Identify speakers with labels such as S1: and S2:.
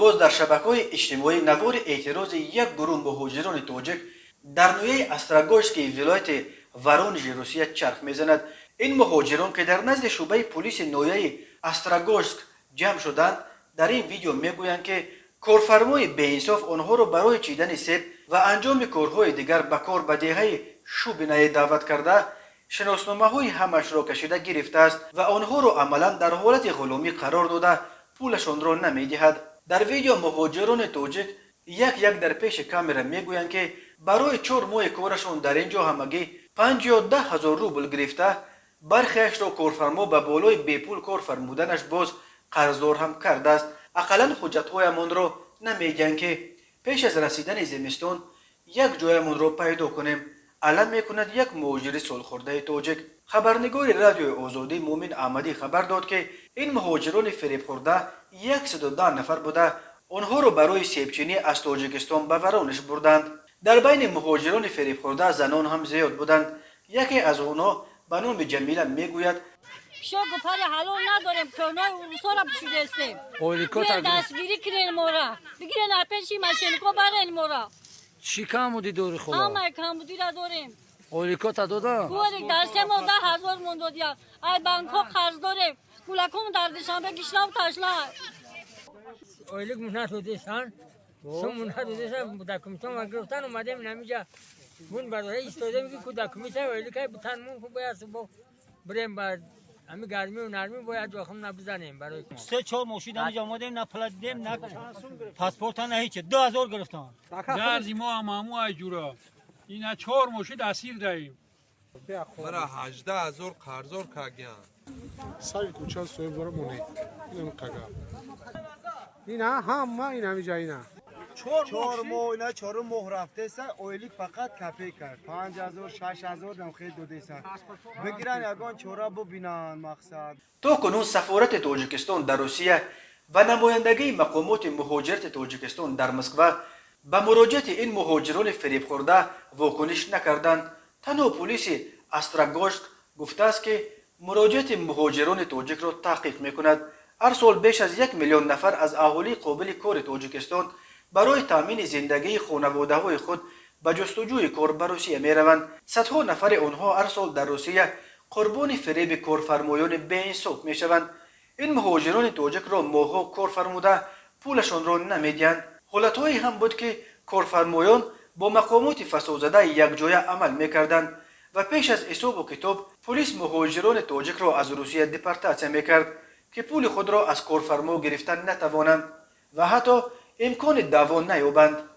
S1: باز در شبکه‌های اجتماعی نوار اعتراض یک گروه مهاجران تاجیک در نویه استراگوژسکی ولایت ورونژ روسیه چرخ میزند. این مهاجران که در نزد شعبه پلیس نویه استراگوژسک جمع شدند در این ویدیو میگویند که کارفرمای بی‌انصاف آنها را برای چیدن سیب و انجام کارهای دیگر به کار به دهه شوبینه دعوت کرده شناسنامه‌های همش را کشیده گرفته است و آنها را عملا در حالت غلامی قرار داده پولشان را نمیدهد. در ویدیو مهاجران تاجیک یک در پیش کامera میگویند که برای 4 ماه کارشان در اینجا همگی 5 یا 10 هزار روبل گرفته. برخیش را کارفرما به بالای بیپول کار فرمودنش باز قرضدار هم کرده است. اقلا حجت‌هایمان را نمیگن که پیش از رسیدن زمستان یک جایمان را پیدا کنیم. علم میکند یک مهاجر سالخورده تاجیک. خبرنگار رادیو آزادی مومن احمدی خبر داد که این مهاجران فریب خورده 110 نفر بوده. آنها را برای سیبچینی از تاجیکستان به ورونژ بردند. در بین مهاجران فریب خورده زنان هم زیاد بودند. یکی از آنها به نام جمیله میگوید
S2: شوق پر حلال نداریم کارنای روسا را بشورستیم دستگیری کنین مورا بگیرین اپنشی ماشینکو برین مورا
S3: چی کم بودی دوری خواه؟
S2: همه کم بودی را داریم
S3: اولیکو تا دادا؟
S2: اولیک در 3 ماه 10,000 من دادیم ای بانکو قرض داریم گولکوم در دوشنبه گشنم تاشلا
S4: اولیک منها دادیشان شما منها دادیشان دکومنتم و گرفتن اومدیم نمیجا من برای ایستاده میگی که دکومنت اولیک بتن من خوب باید با بریم بعد همین گرمی و نرمی باید جاخم نبزنیم برای کن
S5: 3-4 ماشین همینجا آمدیم نه پلات دیم نه پاسپورت نه هیچ 2000 گرفتن
S6: در زیما امامو ای جورا اینا 4 ماشین اسیر داریم
S7: مرا 18,000 قرضور کاگیان
S8: سای کوچه سوی برو مونه اینم کاگا اینا همه اینا میجاینا
S9: 4 ماه اینا 4 ماه رفته سر اویلیک فقط کپی کرد 5,000 6,000 دم خیلی داده سر بگیرن یگان چورا ببینن مقصد.
S1: تا کنون سفارت تاجیکستان در روسیه و نمایندگی مقامات مهاجرت تاجیکستان در مسکو به مراجعت این مهاجران فریب خورده واکنش نکردند. تنها پلیس استراگوژسک گفته است که مراجعت مهاجران تاجیک را تحقیق میکند. هر سال بیش از 1 میلیون نفر از اهالی قابل کار تاجیکستان برای تامین زندگی خانواده‌های خود به جستجوی کار به روسیه میروند. صدها نفر آنها هر سال در روسیه قربانی فریب کارفرمایان بی‌انصاف میشوند. این مهاجران تاجیک را ماه‌ها کار فرموده پولشان را نمیدهند. حالت‌هایی هم بود که کارفرمایان با مقامات فسادزده یک جای عمل میکردند و پیش از حساب و کتاب پلیس مهاجران تاجیک را از روسیه دپورتاسیون میکرد که پول خود را از کارفرما گرفتن نتوانند و حتی امکان دعوا نیابند.